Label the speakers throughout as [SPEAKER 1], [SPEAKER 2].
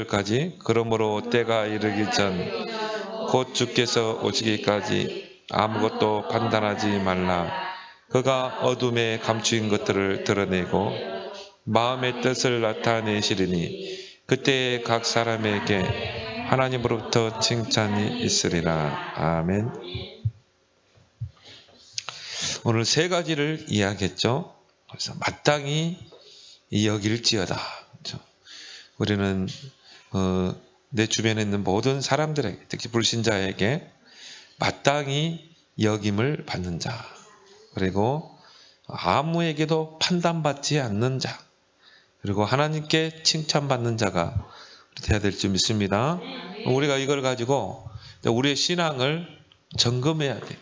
[SPEAKER 1] 까지 그러므로 때가 이르기 전 곧 주께서 오시기까지 아무것도 판단하지 말라. 그가 어둠에 감추인 것들을 드러내고 마음의 뜻을 나타내시리니 그때 각 사람에게 하나님으로부터 칭찬이 있으리라. 아멘. 오늘 세 가지를 이야기했죠. 그래서 마땅히 여길지어다. 그렇죠? 우리는 내 주변에 있는 모든 사람들에게, 특히 불신자에게 마땅히 여김을 받는 자, 그리고 아무에게도 판단받지 않는 자, 그리고 하나님께 칭찬받는 자가 되어야 될 줄 믿습니다. 우리가 이걸 가지고 우리의 신앙을 점검해야 돼요.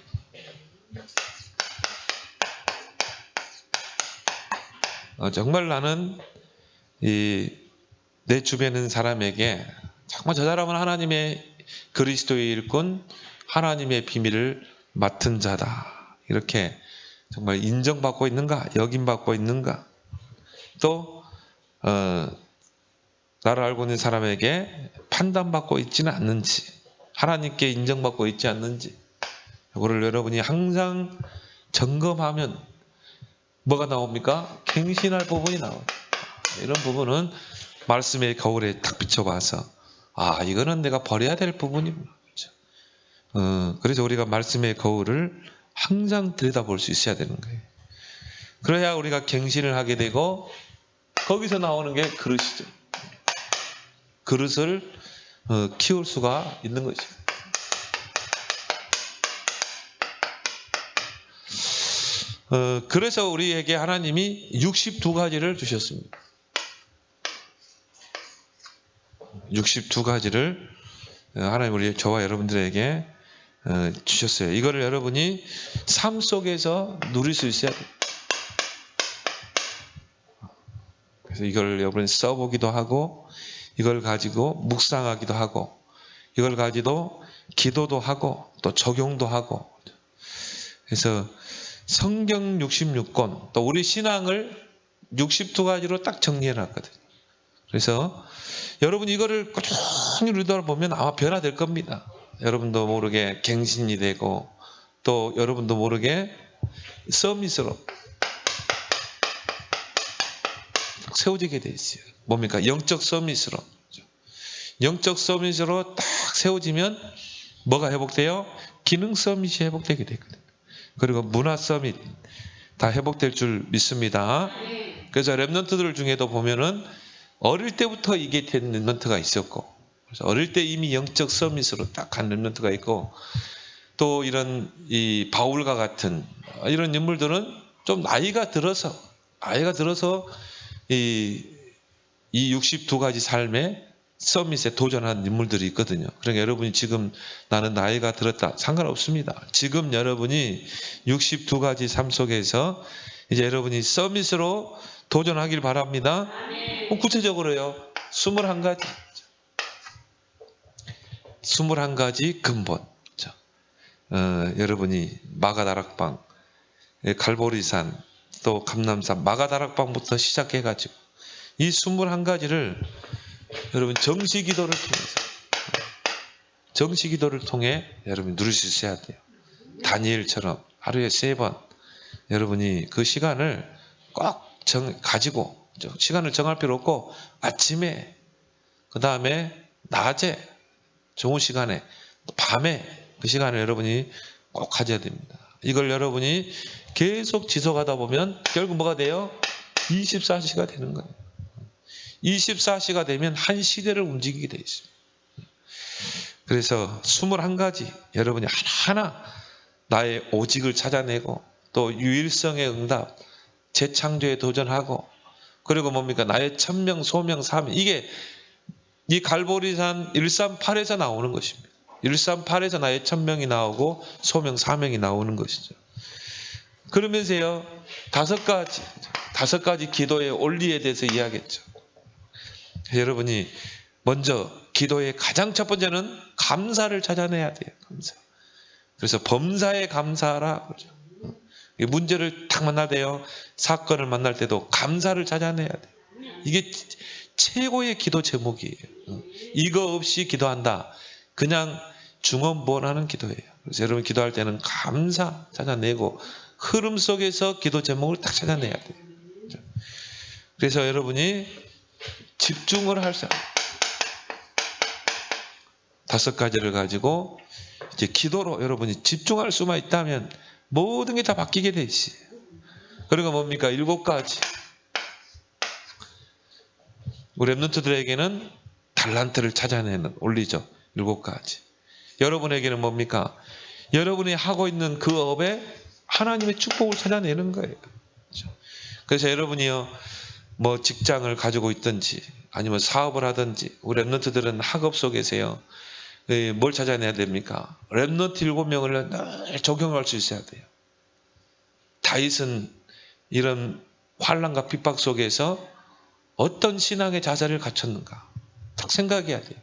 [SPEAKER 1] 정말 나는 내 주변에 있는 사람에게 정말 저 사람은 하나님의 그리스도의 일꾼, 하나님의 비밀을 맡은 자다. 이렇게 정말 인정받고 있는가, 여김받고 있는가. 또 나를 알고 있는 사람에게 판단받고 있지는 않는지, 하나님께 인정받고 있지 않는지, 이거를 여러분이 항상 점검하면 뭐가 나옵니까? 갱신할 부분이 나와요. 이런 부분은 말씀의 거울에 딱 비춰봐서 이거는 내가 버려야 될 부분이구나. 그래서 우리가 말씀의 거울을 항상 들여다볼 수 있어야 되는 거예요. 그래야 우리가 갱신을 하게 되고 거기서 나오는 게 그릇이죠. 그릇을 키울 수가 있는 것이죠. 그래서 우리에게 하나님이 62가지를 주셨습니다. 62가지를 하나님 우리 저와 여러분들에게 주셨어요. 이거를 여러분이 삶 속에서 누릴 수 있어야 돼요. 그래서 이걸 여러분이 써보기도 하고, 이걸 가지고 묵상하기도 하고, 이걸 가지고 기도도 하고, 또 적용도 하고. 그래서 성경 66권, 또 우리 신앙을 62가지로 딱 정리해놨거든요. 그래서 여러분 이거를 꾸준히 누리다 보면 아마 변화될 겁니다. 여러분도 모르게 갱신이 되고, 또 여러분도 모르게 서밋으로 세워지게 돼 있어요. 뭡니까? 영적 서밋으로. 영적 서밋으로 딱 세워지면 뭐가 회복돼요? 기능 서밋이 회복되게 되거든요. 그리고 문화 서밋 다 회복될 줄 믿습니다. 그래서 랩런트들 중에도 보면은 어릴 때부터 이게 된 랩런트가 있었고, 그래서 어릴 때 이미 영적 서밋으로 딱 간 랩런트가 있고, 또 이런 이 바울과 같은 이런 인물들은 좀 나이가 들어서 이 62가지 삶의 서밋에 도전한 인물들이 있거든요. 그러니까 여러분이 지금 나는 나이가 들었다, 상관없습니다. 지금 여러분이 62가지 삶 속에서 이제 여러분이 서밋으로 도전하길 바랍니다. 구체적으로요, 21가지. 21가지 근본. 여러분이 마가다락방, 갈보리산, 또 감남산, 마가다락방부터 시작해가지고 이 21가지를 여러분 정시 기도를 통해 여러분이 누릴 수 있어야 돼요. 다니엘처럼 하루에 3번 여러분이 그 시간을 꼭 가지고, 시간을 정할 필요 없고 아침에, 그 다음에 낮에, 좋은 시간에, 밤에 그 시간을 여러분이 꼭 가져야 됩니다. 이걸 여러분이 계속 지속하다 보면 결국 뭐가 돼요? 24시가 되는 거예요. 24시가 되면 한 시대를 움직이게 돼 있습니다. 그래서 21가지 여러분이 하나하나 나의 오직을 찾아내고, 또 유일성의 응답, 재창조에 도전하고, 그리고 뭡니까? 나의 천명, 소명, 사명. 이게 이 갈보리산 138에서 나오는 것입니다. 138에서 나의 천명이 나오고 소명, 사명이 나오는 것이죠. 그러면서요, 5가지 기도의 원리에 대해서 이야기했죠. 여러분이 먼저 기도의 가장 첫 번째는 감사를 찾아내야 돼요. 감사. 그래서 범사에 감사하라. 문제를 딱 만날 때요, 사건을 만날 때도 감사를 찾아내야 돼요. 이게 최고의 기도 제목이에요. 이거 없이 기도한다. 그냥 중언부언하는 기도예요. 그래서 여러분 기도할 때는 감사 찾아내고 흐름 속에서 기도 제목을 딱 찾아내야 돼요. 그래서 여러분이 집중을 할 사람 5가지를 가지고 이제 기도로 여러분이 집중할 수만 있다면 모든 게 다 바뀌게 돼 있어요. 그리고 뭡니까? 7가지. 우리 랩런트들에게는 달란트를 찾아내는 올리죠. 7가지. 여러분에게는 뭡니까? 여러분이 하고 있는 그 업에 하나님의 축복을 찾아내는 거예요. 그래서 여러분이요, 뭐 직장을 가지고 있든지 아니면 사업을 하든지 우리 랩런트들은 학업 속에서요, 뭘 찾아내야 됩니까? 랩런트 7명을 늘 적용할 수 있어야 돼요. 다윗은 이런 환난과 핍박 속에서 어떤 신앙의 자세를 갖췄는가 딱 생각해야 돼요.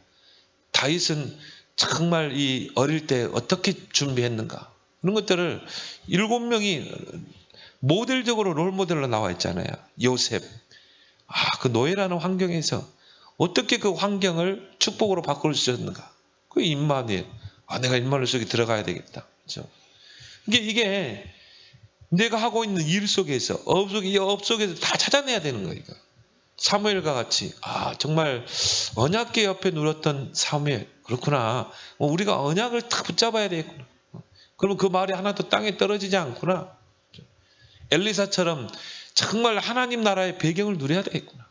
[SPEAKER 1] 다윗은 정말 이 어릴 때 어떻게 준비했는가 이런 것들을 7명이 모델적으로 롤모델로 나와 있잖아요. 요셉, 그 노예라는 환경에서 어떻게 그 환경을 축복으로 바꿀 수 있었는가. 그 임마누엘, 내가 임마누엘 속에 들어가야 되겠다. 그렇죠? 이게 내가 하고 있는 일 속에서 업 속에서 다 찾아내야 되는 거예요. 사무엘과 같이 정말 언약궤 옆에 누렸던 사무엘, 그렇구나. 우리가 언약을 딱 붙잡아야 되겠구나. 그러면 그 말이 하나도 땅에 떨어지지 않구나. 엘리사처럼 정말 하나님 나라의 배경을 누려야 되겠구나.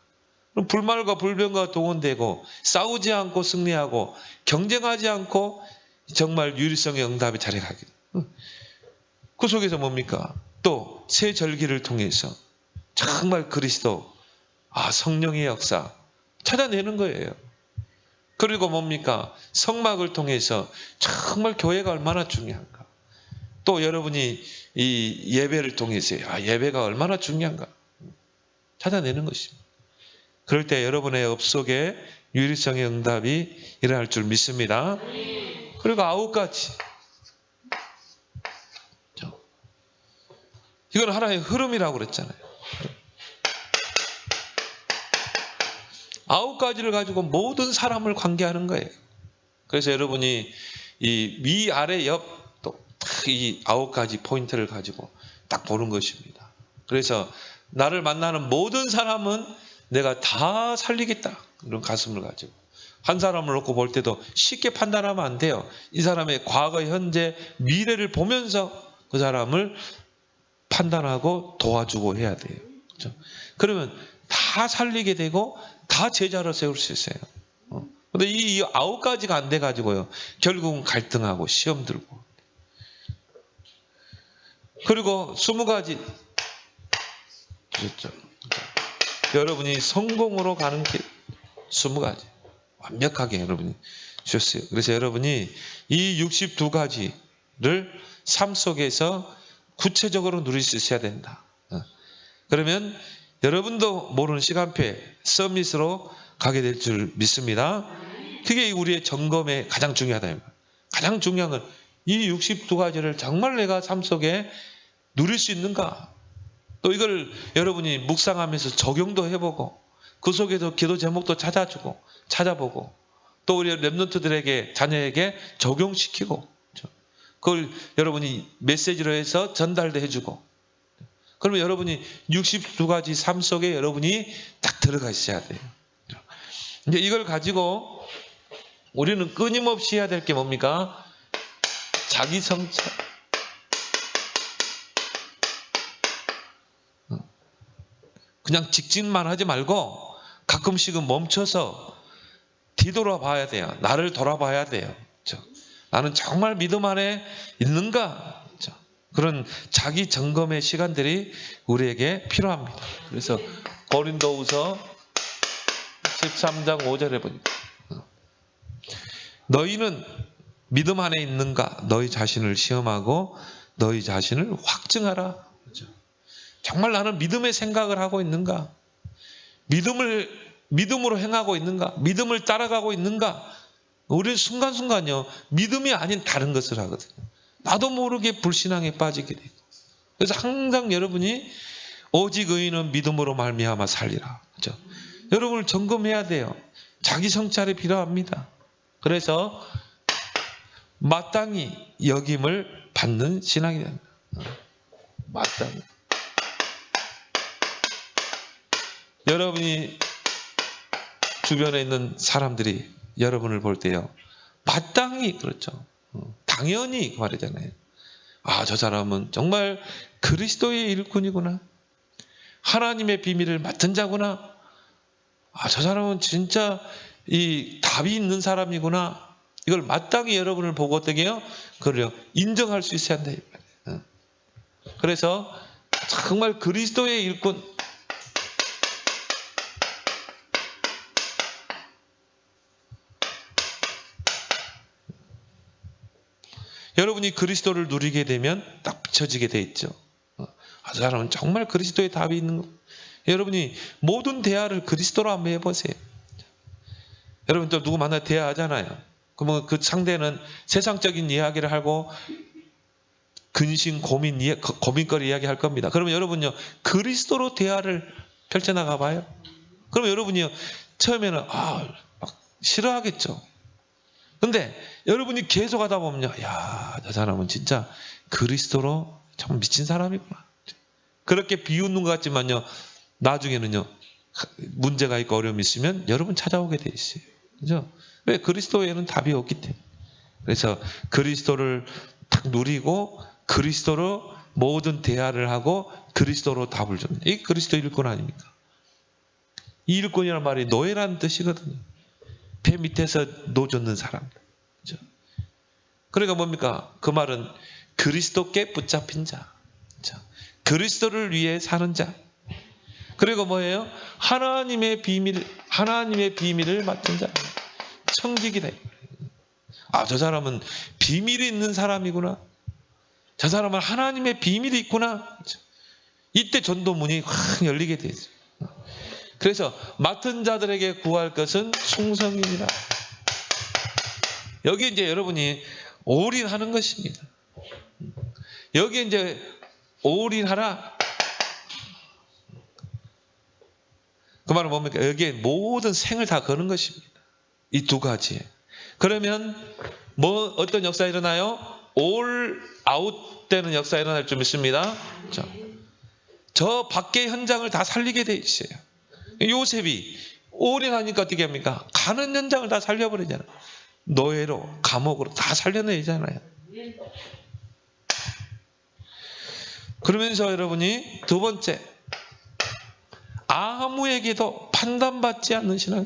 [SPEAKER 1] 그럼 불말과 불병과 동원되고 싸우지 않고 승리하고 경쟁하지 않고 정말 유리성의 응답의 자리에 가게. 그 속에서 뭡니까? 또 새 절기를 통해서 정말 그리스도, 성령의 역사 찾아내는 거예요. 그리고 뭡니까? 성막을 통해서 정말 교회가 얼마나 중요한가. 또 여러분이 이 예배를 통해서 예배가 얼마나 중요한가 찾아내는 것입니다. 그럴 때 여러분의 업 속에 유리성의 응답이 일어날 줄 믿습니다. 그리고 9가지. 이건 하나의 흐름이라고 그랬잖아요. 9가지를 가지고 모든 사람을 관계하는 거예요. 그래서 여러분이 이 위, 아래, 옆 또 이 9가지 포인트를 가지고 딱 보는 것입니다. 그래서 나를 만나는 모든 사람은 내가 다 살리겠다. 이런 가슴을 가지고. 한 사람을 놓고 볼 때도 쉽게 판단하면 안 돼요. 이 사람의 과거, 현재, 미래를 보면서 그 사람을 판단하고 도와주고 해야 돼요. 그렇죠? 그러면 다 살리게 되고 다 제자로 세울 수 있어요. 근데 이 9가지가 안 돼가지고요. 결국은 갈등하고 시험 들고. 그리고 20가지. 그렇죠? 여러분이 성공으로 가는 길 20가지. 완벽하게 여러분이 주셨어요. 그래서 여러분이 이 62가지를 삶 속에서 구체적으로 누릴 수 있어야 된다. 그러면 여러분도 모르는 시간표에 서밋으로 가게 될 줄 믿습니다. 그게 우리의 점검에 가장 중요하다. 가장 중요한 건 이 62가지를 정말 내가 삶 속에 누릴 수 있는가? 또 이걸 여러분이 묵상하면서 적용도 해보고 그 속에서 기도 제목도 찾아보고 또 우리 랩런트들에게 자녀에게 적용시키고 그걸 여러분이 메시지로 해서 전달도 해주고 그러면 여러분이 62가지 삶 속에 여러분이 딱 들어가 있어야 돼요. 이제 이걸 가지고 우리는 끊임없이 해야 될 게 뭡니까? 자기 성찰. 그냥 직진만 하지 말고 가끔씩은 멈춰서 뒤돌아봐야 돼요. 나를 돌아봐야 돼요. 그렇죠? 나는 정말 믿음 안에 있는가? 그렇죠? 그런 자기 점검의 시간들이 우리에게 필요합니다. 그래서 고린도후서 13장 5절에 보니까 너희는 믿음 안에 있는가? 너희 자신을 시험하고 너희 자신을 확증하라. 그렇죠? 정말 나는 믿음의 생각을 하고 있는가? 믿음으로 행하고 있는가? 믿음을 따라가고 있는가? 우리는 순간순간요, 믿음이 아닌 다른 것을 하거든요. 나도 모르게 불신앙에 빠지게 되고. 그래서 항상 여러분이 오직 의인은 믿음으로 말미암아 살리라. 그렇죠? 여러분을 점검해야 돼요. 자기 성찰이 필요합니다. 그래서 마땅히 여김을 받는 신앙이 됩니다. 마땅히. 여러분이 주변에 있는 사람들이 여러분을 볼 때요, 마땅히, 그렇죠, 당연히 그 말이잖아요. 아, 저 사람은 정말 그리스도의 일꾼이구나, 하나님의 비밀을 맡은 자구나, 아, 저 사람은 진짜 이 답이 있는 사람이구나, 이걸 마땅히 여러분을 보고 어떻게 해요? 그걸 인정할 수 있어야 한다. 그래서 정말 그리스도의 일꾼, 여러분이 그리스도를 누리게 되면 딱 비춰지게 돼 있죠. 아, 저 사람은 정말 그리스도의 답이 있는 거. 여러분이 모든 대화를 그리스도로 한번 해보세요. 여러분 또 누구 만나 대화하잖아요. 그러면 그 상대는 세상적인 이야기를 하고 근심, 고민거리 이야기 할 겁니다. 그러면 여러분요, 그리스도로 대화를 펼쳐나가 봐요. 그러면 여러분이요, 처음에는 막 싫어하겠죠. 근데 여러분이 계속 하다 보면요, 야, 저 사람은 진짜 그리스도로 참 미친 사람이구나. 그렇게 비웃는 것 같지만요, 나중에는요, 문제가 있고 어려움이 있으면 여러분 찾아오게 돼 있어요. 그죠? 왜? 그리스도에는 답이 없기 때문에. 그래서 그리스도를 딱 누리고 그리스도로 모든 대화를 하고 그리스도로 답을 줍니다. 이게 그리스도 일꾼 아닙니까? 이 일꾼이라는 말이 노예라는 뜻이거든요. 배 밑에서 노젓는 사람. 그죠? 그러니까 뭡니까? 그 말은 그리스도께 붙잡힌 자. 그죠? 그리스도를 위해 사는 자. 그리고 뭐예요? 하나님의 비밀을 맡은 자. 청지기다. 아, 저 사람은 비밀이 있는 사람이구나. 저 사람은 하나님의 비밀이 있구나. 그죠? 이때 전도문이 확 열리게 되죠. 그래서 맡은 자들에게 구할 것은 충성이니라. 여기 이제 여러분이 올인하는 것입니다. 여기 이제 올인하라. 그 말은 뭡니까? 여기에 모든 생을 다 거는 것입니다. 이 두 가지에. 그러면 어떤 역사 일어나요? 올 아웃 되는 역사 일어날 좀 있습니다. 저 밖의 현장을 다 살리게 돼 있어요. 요셉이 올인하니까 어떻게 합니까? 가는 현장을 다 살려버리잖아요. 노예로, 감옥으로 다 살려내잖아요. 그러면서 여러분이 두 번째, 아무에게도 판단받지 않는 신앙이.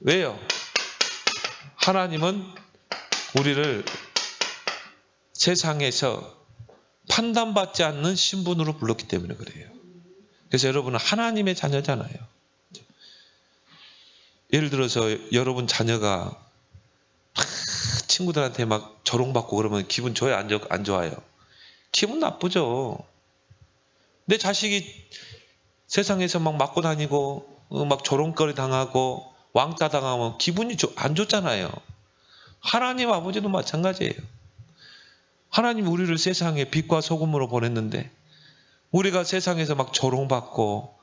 [SPEAKER 1] 왜요? 하나님은 우리를 세상에서 판단받지 않는 신분으로 불렀기 때문에 그래요. 그래서 여러분은 하나님의 자녀잖아요. 예를 들어서 여러분 자녀가 친구들한테 막 조롱받고 그러면 기분 좋아요? 안 좋아요? 기분 나쁘죠. 내 자식이 세상에서 막 맞고 다니고 막 조롱거리 당하고 왕따 당하면 기분이 안 좋잖아요. 하나님 아버지도 마찬가지예요. 하나님 우리를 세상에 빛과 소금으로 보냈는데 우리가 세상에서 막 조롱받고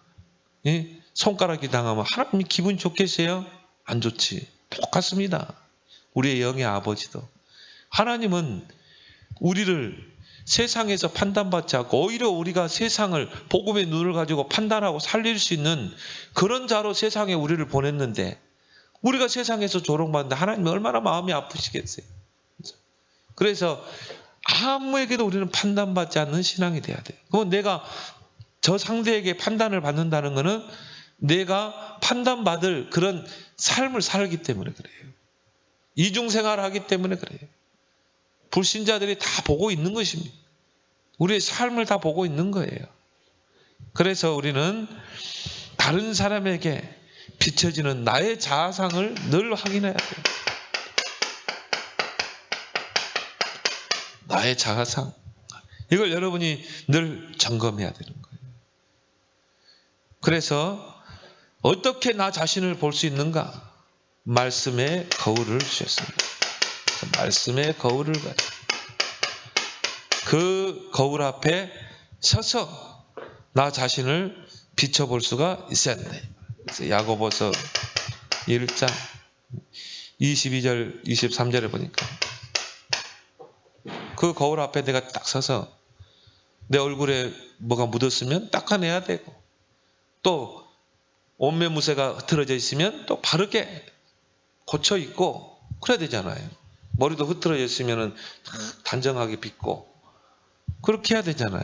[SPEAKER 1] 손가락이 당하면 하나님이 기분 좋겠어요? 안 좋지. 똑같습니다. 우리의 영의 아버지도. 하나님은 우리를 세상에서 판단받지 않고 오히려 우리가 세상을 복음의 눈을 가지고 판단하고 살릴 수 있는 그런 자로 세상에 우리를 보냈는데 우리가 세상에서 조롱받는데 하나님이 얼마나 마음이 아프시겠어요. 그래서 아무에게도 우리는 판단받지 않는 신앙이 돼야 돼요. 그럼 내가 저 상대에게 판단을 받는다는 것은 내가 판단받을 그런 삶을 살기 때문에 그래요. 이중생활을 하기 때문에 그래요. 불신자들이 다 보고 있는 것입니다. 우리의 삶을 다 보고 있는 거예요. 그래서 우리는 다른 사람에게 비춰지는 나의 자아상을 늘 확인해야 돼요. 나의 자아상. 이걸 여러분이 늘 점검해야 되는 거예요. 그래서 어떻게 나 자신을 볼 수 있는가? 말씀의 거울을 주셨습니다. 말씀의 거울을 가지고 그 거울 앞에 서서 나 자신을 비춰볼 수가 있어야 돼. 그래서 야고보서 1장 22절 23절에 보니까 그 거울 앞에 내가 딱 서서 내 얼굴에 뭐가 묻었으면 닦아내야 되고, 또 온몸 무새가 흐트러져 있으면 또 바르게 고쳐 입고 그래야 되잖아요. 머리도 흐트러져 있으면 단정하게 빗고 그렇게 해야 되잖아요.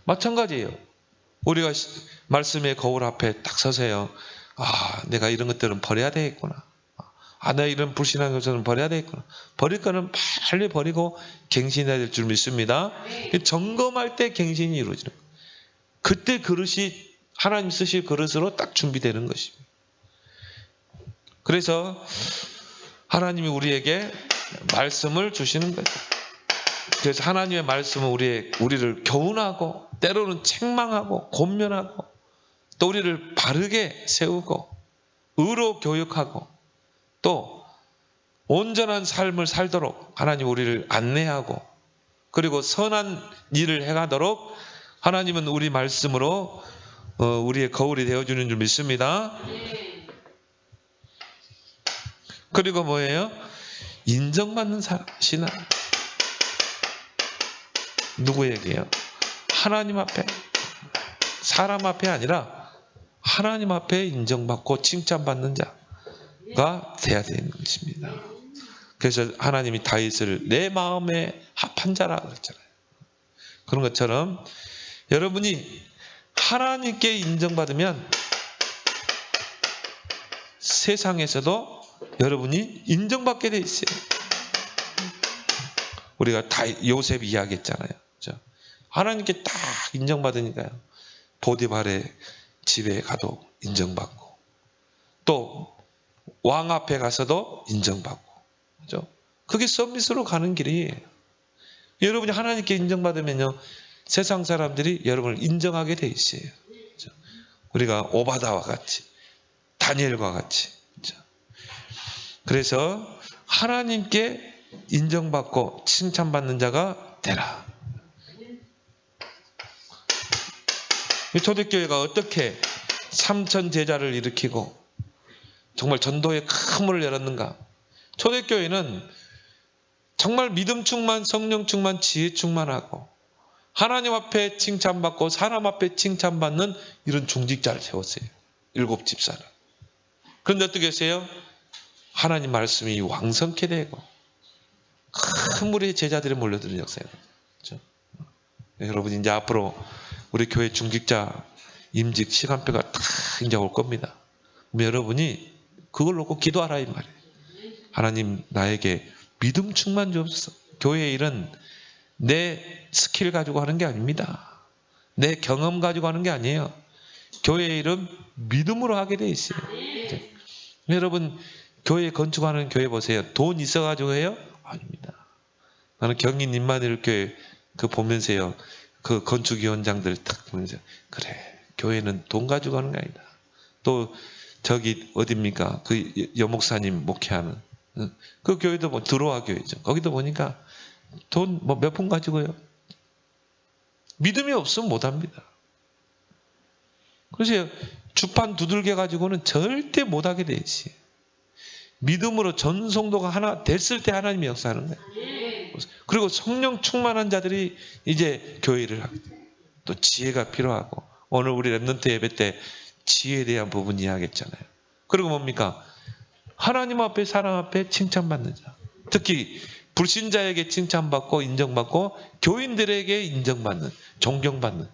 [SPEAKER 1] 마찬가지예요. 우리가 말씀의 거울 앞에 딱 서세요. 아, 내가 이런 것들은 버려야 되겠구나. 아, 내가 이런 불신한 것들은 버려야 되겠구나. 버릴 거는 빨리 버리고 갱신해야 될 줄 믿습니다. 점검할 때 갱신이 이루어지는 거예요. 그때 그릇이 하나님 쓰실 그릇으로 딱 준비되는 것입니다. 그래서 하나님이 우리에게 말씀을 주시는 거죠. 그래서 하나님의 말씀은 우리를 교훈하고 때로는 책망하고 권면하고 또 우리를 바르게 세우고 의로 교육하고 또 온전한 삶을 살도록 하나님 우리를 안내하고 그리고 선한 일을 해가도록 하나님은 우리 말씀으로 우리의 거울이 되어주는 줄 믿습니다. 그리고 뭐예요? 인정받는 사람, 신앙. 누구에게요? 하나님 앞에, 사람 앞에 아니라 하나님 앞에 인정받고 칭찬받는 자가 돼야 되는 것입니다. 그래서 하나님이 다윗을 내 마음에 합한 자라 그랬잖아요. 그런 것처럼 여러분이 하나님께 인정받으면 세상에서도 여러분이 인정받게 돼 있어요. 우리가 요셉 이야기했잖아요. 그렇죠? 하나님께 딱 인정받으니까요. 보디발의 집에 가도 인정받고 또 왕 앞에 가서도 인정받고, 그렇죠? 그게 서밋으로 가는 길이에요. 여러분이 하나님께 인정받으면요, 세상 사람들이 여러분을 인정하게 돼 있어요. 그렇죠? 우리가 오바다와 같이, 다니엘과 같이. 그렇죠? 그래서 하나님께 인정받고 칭찬받는 자가 되라. 초대교회가 어떻게 3천 제자를 일으키고 정말 전도에 큰 문을 열었는가? 초대교회는 정말 믿음 충만, 성령 충만, 지혜 충만하고 하나님 앞에 칭찬받고 사람 앞에 칭찬받는 이런 중직자를 세웠어요. 7집사를. 그런데 어떻게 했어요? 하나님 말씀이 왕성케 되고 큰 무리의 제자들이 몰려드는 역사예요. 그렇죠? 여러분 이제 앞으로 우리 교회 중직자 임직 시간표가 딱 이제 올 겁니다. 여러분이 그걸 놓고 기도하라 이 말이에요. 하나님 나에게 믿음 충만 주옵소서. 교회의 일은 내 스킬 가지고 하는 게 아닙니다. 내 경험 가지고 하는 게 아니에요. 교회의 일은 믿음으로 하게 돼 있어요. 여러분 교회 건축하는 교회 보세요. 돈 있어가지고 해요? 아닙니다. 나는 경인 임마누엘 교회 그 보면서요. 그 건축위원장들 딱 보면서 그래 교회는 돈 가지고 하는 게 아니다. 또 저기 어딥니까? 그 여목사님 목회하는 그 교회도 뭐 들어와 교회죠. 거기도 보니까 돈 뭐 몇 푼 가지고요. 믿음이 없으면 못합니다. 그래서 주판 두들겨 가지고는 절대 못하게 돼 있어요. 믿음으로 전성도가 하나 됐을 때 하나님이 역사하는 거예요. 그리고 성령 충만한 자들이 이제 교회를 하게 돼요. 또 지혜가 필요하고 오늘 우리 랩런트 예배 때 지혜에 대한 부분 이야기했잖아요. 그리고 뭡니까? 하나님 앞에 사람 앞에 칭찬받는 자. 특히 불신자에게 칭찬받고 인정받고 교인들에게 인정받는 존경받는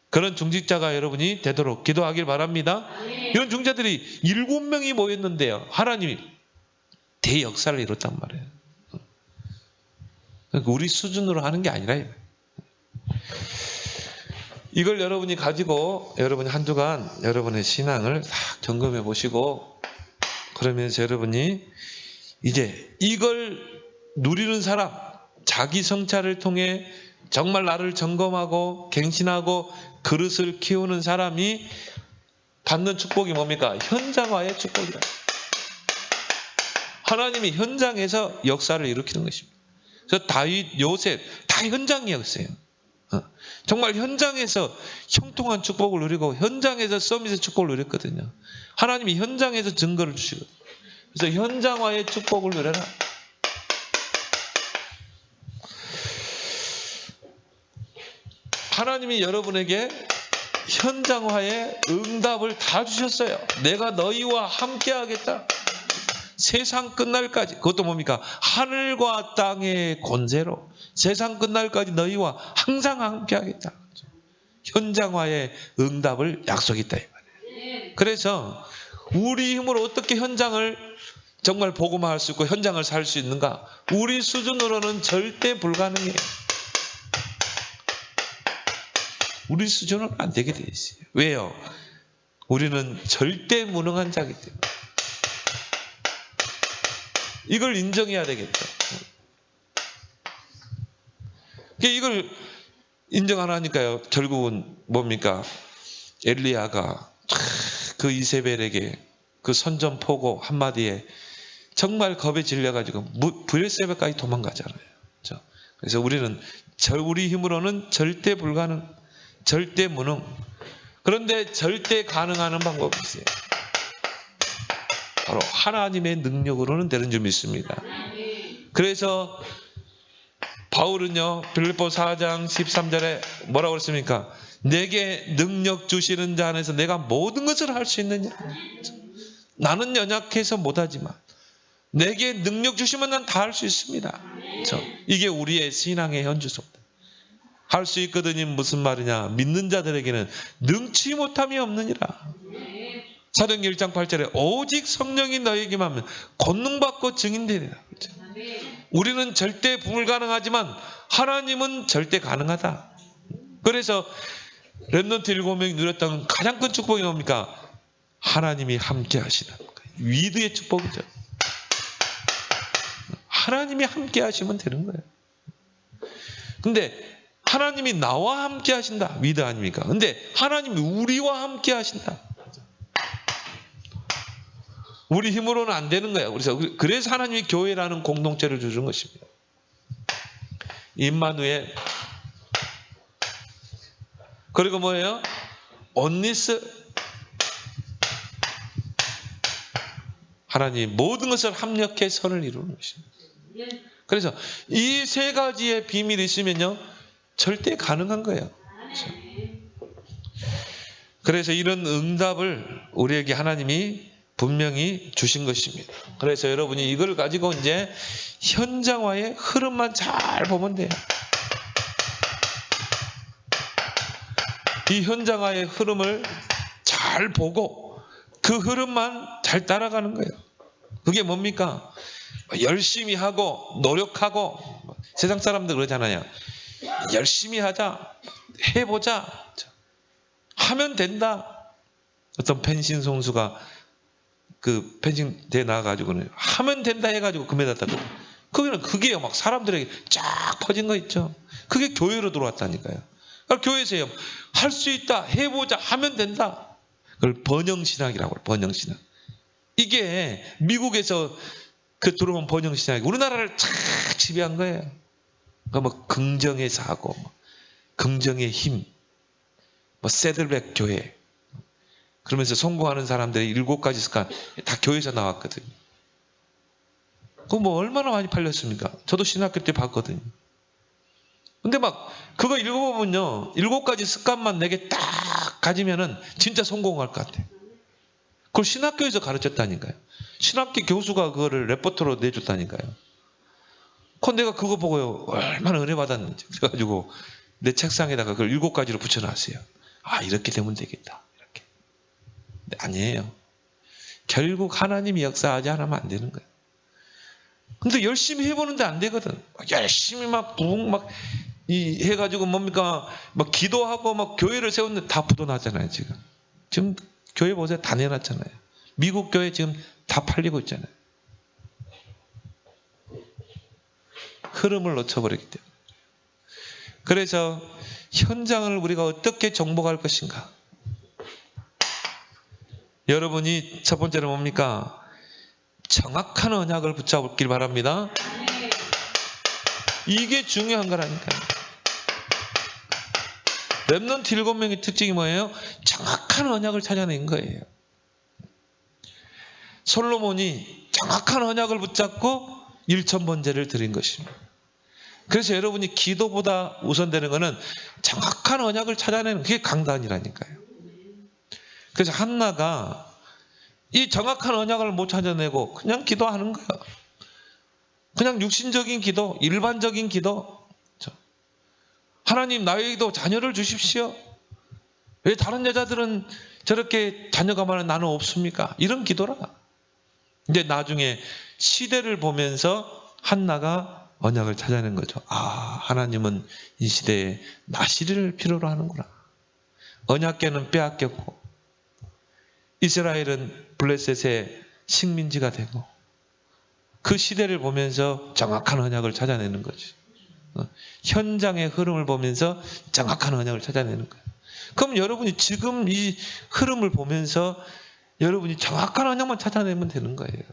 [SPEAKER 1] 그런 중직자가 여러분이 되도록 기도하길 바랍니다. 이런 중직자들이 7명이 모였는데요. 하나님이 대역사를 이뤘단 말이에요. 그러니까 우리 수준으로 하는 게 아니라 이걸 여러분이 가지고 여러분이 한 주간 여러분의 신앙을 딱 점검해 보시고 그러면서 여러분이 이제 이걸 누리는 사람 자기 성찰을 통해 정말 나를 점검하고 갱신하고 그릇을 키우는 사람이 받는 축복이 뭡니까? 현장화의 축복이다. 하나님이 현장에서 역사를 일으키는 것입니다. 그래서 다윗, 요셉 다 현장이었어요. 정말 현장에서 형통한 축복을 누리고 현장에서 서밋의 축복을 누렸거든요. 하나님이 현장에서 증거를 주시거든요. 그래서 현장화의 축복을 누려라. 하나님이 여러분에게 현장화의 응답을 다 주셨어요. 내가 너희와 함께 하겠다. 세상 끝날까지. 그것도 뭡니까? 하늘과 땅의 권세로 세상 끝날까지 너희와 항상 함께 하겠다. 현장화의 응답을 약속했다 이 말이에요. 그래서 우리 힘으로 어떻게 현장을 정말 복음화할 수 있고 현장을 살 수 있는가? 우리 수준으로는 절대 불가능해요. 우리 수준은 안 되게 돼 있어요. 왜요? 우리는 절대 무능한 자이기 때문에. 이걸 인정해야 되겠죠. 이걸 인정 안 하니까요. 결국은 뭡니까? 엘리야가 그 이세벨에게 그 선전포고 한마디에 정말 겁에 질려가지고 브엘세바까지 도망가잖아요. 그렇죠? 그래서 우리는 우리 힘으로는 절대 불가능, 절대 무능. 그런데 절대 가능하는 방법이 있어요. 바로 하나님의 능력으로는 되는 줄 믿습니다. 그래서 바울은요, 빌립보 4장 13절에 뭐라고 그랬습니까? 내게 능력 주시는 자 안에서 내가 모든 것을 할 수 있느냐? 나는 연약해서 못하지만 내게 능력 주시면 난 다 할 수 있습니다. 이게 우리의 신앙의 현주소입니다. 할 수 있거든요. 무슨 말이냐? 믿는 자들에게는 능치 못함이 없느니라. 사도행전 1장 8절에 오직 성령이 너에게만 하면 권능받고 증인되리라. 그렇죠? 우리는 절대 불가능하지만 하나님은 절대 가능하다. 그래서 렘넌트 7명이 누렸던 가장 큰 축복이 뭡니까? 하나님이 함께 하시는 위드의 축복이죠. 하나님이 함께 하시면 되는 거예요. 근데 하나님이 나와 함께 하신다. 위드 아닙니까? 근데 하나님이 우리와 함께 하신다. 우리 힘으로는 안 되는 거예요. 그래서 하나님이 교회라는 공동체를 주신 것입니다. 임마누엘. 그리고 뭐예요? 온니스. 하나님 모든 것을 합력해 선을 이루는 것입니다. 그래서 이 세 가지의 비밀이 있으면요, 절대 가능한 거예요. 그래서 이런 응답을 우리에게 하나님이 분명히 주신 것입니다. 그래서 여러분이 이걸 가지고 이제 현장화의 흐름만 잘 보면 돼요. 이 현장화의 흐름을 잘 보고 그 흐름만 잘 따라가는 거예요. 그게 뭡니까? 열심히 하고 노력하고, 세상 사람들 그러잖아요. 열심히 하자, 해보자, 하면 된다. 어떤 펜싱 선수가 그 펜싱 대회 나와가지고는 하면 된다 해가지고 금메달 땄거든요. 그게 막 사람들에게 쫙 퍼진 거 있죠. 그게 교회로 들어왔다니까요. 그러니까 교회에서요, 할 수 있다, 해보자, 하면 된다. 그걸 번영신학이라고 해요. 번영신학. 이게 미국에서 그 들어온 번영신학이 우리나라를 쫙 지배한 거예요. 그러니까 뭐 긍정의 사고, 긍정의 힘, 뭐 세들백 교회. 그러면서 성공하는 사람들이 7가지 습관 다 교회에서 나왔거든요. 그거 뭐 얼마나 많이 팔렸습니까? 저도 신학교 때 봤거든요. 근데 막 그거 읽어보면요, 7가지 습관만 내게 딱 가지면은 진짜 성공할 것 같아요. 그걸 신학교에서 가르쳤다니까요. 신학교 교수가 그거를 레포트로 내줬다니까요. 내가 그거 보고요, 얼마나 은혜 받았는지. 그래가지고 내 책상에다가 그걸 7가지로 붙여놨어요. 아, 이렇게 되면 되겠다. 이렇게. 근데 아니에요. 결국 하나님이 역사하지 않으면 안 되는 거예요. 근데 열심히 해보는데 안 되거든. 열심히 해가지고 뭡니까? 막 기도하고 막 교회를 세웠는데 다 부도나잖아요, 지금. 지금 교회 보세요. 다 내놨잖아요. 미국 교회 지금 다 팔리고 있잖아요. 흐름을 놓쳐버리기 때문에. 그래서 현장을 우리가 어떻게 정복할 것인가? 여러분이 첫 번째로 뭡니까? 정확한 언약을 붙잡길 바랍니다. 이게 중요한 거라니까요. 렘넌트 7명의 특징이 뭐예요? 정확한 언약을 찾아낸 거예요. 솔로몬이 정확한 언약을 붙잡고 1,000번제를 드린 것입니다. 그래서 여러분이 기도보다 우선되는 것은 정확한 언약을 찾아내는 그게 강단이라니까요. 그래서 한나가 이 정확한 언약을 못 찾아내고 그냥 기도하는 거예요. 그냥 육신적인 기도, 일반적인 기도. 하나님 나에게도 자녀를 주십시오. 왜 다른 여자들은 저렇게 자녀가 많은 나는 없습니까? 이런 기도라. 근데 나중에 시대를 보면서 한나가 언약을 찾아낸 거죠. 아, 하나님은 이 시대에 나시리를 필요로 하는구나. 언약궤는 빼앗겼고 이스라엘은 블레셋의 식민지가 되고 그 시대를 보면서 정확한 언약을 찾아내는 거죠. 현장의 흐름을 보면서 정확한 언약을 찾아내는 거예요. 그럼 여러분이 지금 이 흐름을 보면서 여러분이 정확한 언약만 찾아내면 되는 거예요.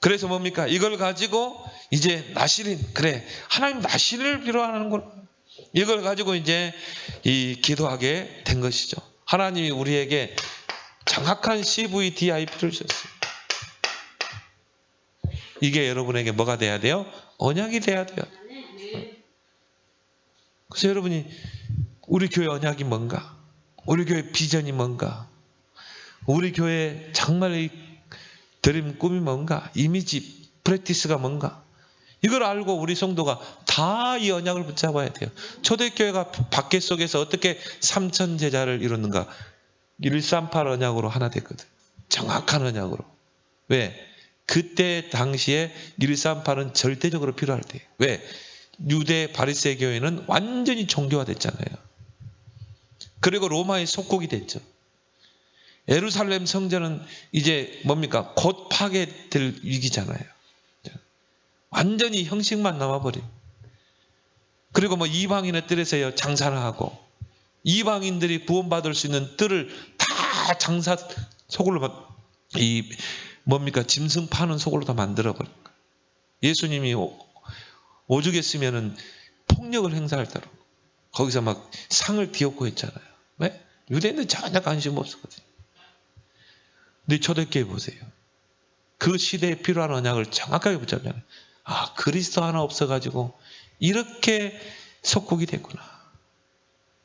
[SPEAKER 1] 그래서 뭡니까? 이걸 가지고 이제 나시린, 그래, 하나님 나시린을 필요하는구나. 이걸 가지고 이제 이 기도하게 된 것이죠. 하나님이 우리에게 정확한 CVDIP를 주셨어요. 이게 여러분에게 뭐가 돼야 돼요? 언약이 돼야 돼요. 그래서 여러분이 우리 교회 언약이 뭔가? 우리 교회 비전이 뭔가? 우리 교회 정말 드림 꿈이 뭔가? 이미지 프랙티스가 뭔가? 이걸 알고 우리 성도가 다 이 언약을 붙잡아야 돼요. 초대교회가 밖에 속에서 어떻게 3,000 제자를 이뤘는가? 138 언약으로 하나 됐거든. 정확한 언약으로. 왜? 그때 당시에 138은 절대적으로 필요할 때예요. 왜? 유대 바리새 교회는 완전히 종교화됐잖아요. 그리고 로마의 속국이 됐죠. 예루살렘 성전은 이제 뭡니까? 곧 파괴될 위기잖아요. 완전히 형식만 남아버린. 그리고 뭐 이방인의 뜰에서 장사를 하고 이방인들이 구원받을 수 있는 뜰을 다 장사 소굴로 이 뭡니까? 짐승 파는 소굴로 다 만들어버린 거예요. 예수님이 오죽 했으면은 폭력을 행사할 따로 거기서 막 상을 뒤엎고 했잖아요. 왜? 유대인들 전혀 관심 없었거든요. 근데 초대교회 보세요. 그 시대에 필요한 언약을 정확하게 붙잡잖아요. 아, 그리스도 하나 없어가지고 이렇게 속국이 됐구나.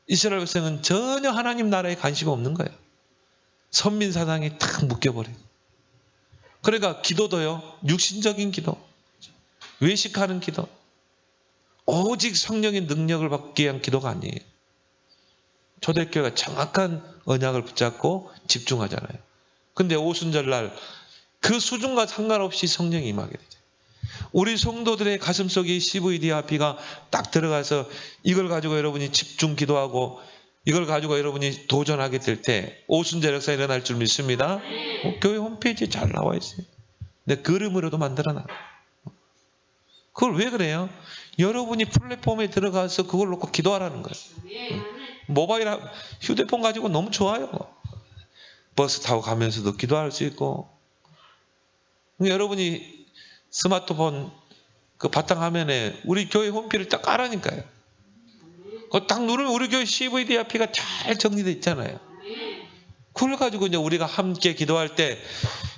[SPEAKER 1] 이스라엘 백성은 전혀 하나님 나라에 관심 없는 거예요. 선민사상에 탁 묶여버려요. 그러니까 기도도요. 육신적인 기도, 외식하는 기도, 오직 성령의 능력을 받기 위한 기도가 아니에요. 초대교회가 정확한 언약을 붙잡고 집중하잖아요. 근데 오순절날 그 수준과 상관없이 성령이 임하게 되죠. 우리 성도들의 가슴속에 CVDIP가 딱 들어가서 이걸 가지고 여러분이 집중 기도하고 이걸 가지고 여러분이 도전하게 될 때 오순절 역사 일어날 줄 믿습니다. 교회 홈페이지에 잘 나와 있어요. 내 그림으로도 만들어놔. 그걸 왜 그래요? 여러분이 플랫폼에 들어가서 그걸 놓고 기도하라는 거예요. 모바일 휴대폰 가지고 너무 좋아요. 버스 타고 가면서도 기도할 수 있고. 여러분이 스마트폰 그 바탕화면에 우리 교회 홈페이지를 딱 깔아니까요. 그거 딱 누르면 우리 교회 CVDIP가 잘 정리되어 있잖아요. 그걸 가지고 이제 우리가 함께 기도할 때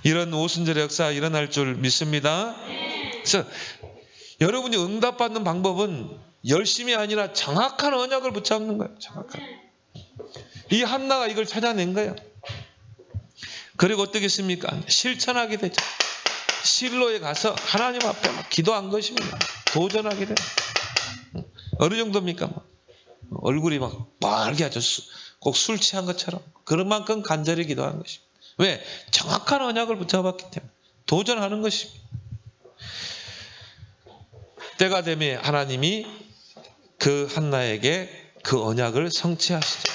[SPEAKER 1] 이런 오순절의 역사 일어날 줄 믿습니다. 그래서 여러분이 응답받는 방법은 열심이 아니라 정확한 언약을 붙잡는 거예요. 정확한. 이 한나가 이걸 찾아낸 거예요. 그리고 어떻겠습니까? 실천하게 되죠. 실로에 가서 하나님 앞에 막 기도한 것입니다. 도전하게 돼요. 어느 정도입니까? 얼굴이 막 빨개 하죠. 꼭 술 취한 것처럼. 그런 만큼 간절히 기도하는 것입니다. 왜? 정확한 언약을 붙잡았기 때문에 도전하는 것입니다. 때가 되면 하나님이 그 한나에게 그 언약을 성취하시죠.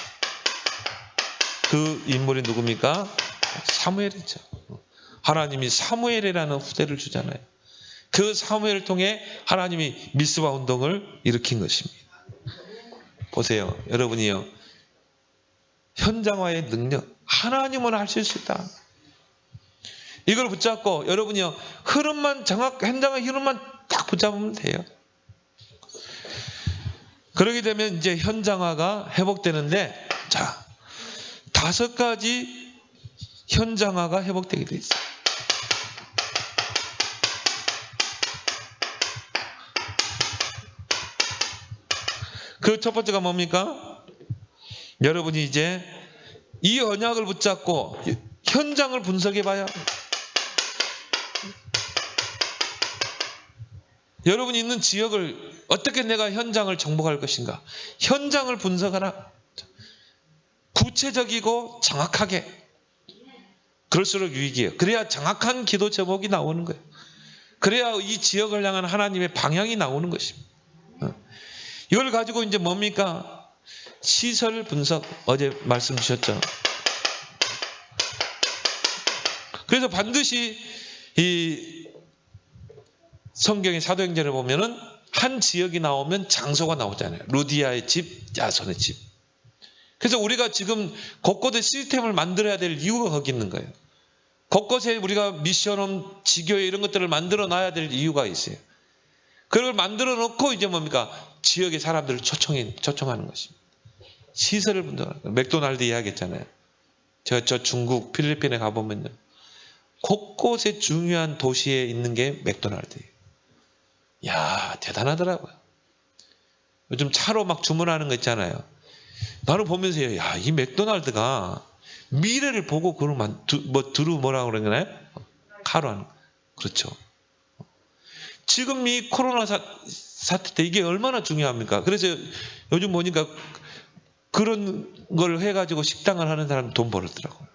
[SPEAKER 1] 그 인물이 누굽니까? 사무엘이죠. 하나님이 사무엘이라는 후대를 주잖아요. 그 사무엘을 통해 하나님이 미스바 운동을 일으킨 것입니다. 보세요. 여러분이요. 현장화의 능력. 하나님은 하실 수 있다. 이걸 붙잡고 여러분이요. 현장의 흐름만 딱 붙잡으면 돼요. 그러게 되면 이제 현장화가 회복되는데, 자, 5가지 현장화가 회복되게 돼 있어요. 그 첫 번째가 뭡니까? 여러분이 이제 이 언약을 붙잡고 현장을 분석해 봐야 합니다. 여러분이 있는 지역을 어떻게 내가 현장을 정복할 것인가? 현장을 분석하라. 구체적이고 정확하게. 그럴수록 유익이에요. 그래야 정확한 기도 제목이 나오는 거예요. 그래야 이 지역을 향한 하나님의 방향이 나오는 것입니다. 이걸 가지고 이제 뭡니까? 시설 분석, 어제 말씀 주셨죠. 그래서 반드시 이 성경의 사도행전을 보면은 한 지역이 나오면 장소가 나오잖아요. 루디아의 집, 야손의 집. 그래서 우리가 지금 곳곳에 시스템을 만들어야 될 이유가 거기 있는 거예요. 곳곳에 우리가 미션홈, 지교회 이런 것들을 만들어 놔야 될 이유가 있어요. 그걸 만들어 놓고 이제 뭡니까? 지역의 사람들을 초청하는 것입니다. 시설을 분석하는 거예요. 맥도날드 이야기했잖아요. 저 중국, 필리핀에 가보면요. 곳곳에 중요한 도시에 있는 게 맥도날드예요. 야, 대단하더라고요. 요즘 차로 막 주문하는 거 있잖아요. 나는 보면서 야, 이 맥도날드가 미래를 보고 그러면 뭐라고 그러나요? 카로 하는 거. 그렇죠. 지금 이 코로나 사태 때 이게 얼마나 중요합니까? 그래서 요즘 보니까 그런 걸 해가지고 식당을 하는 사람 돈 벌었더라고요.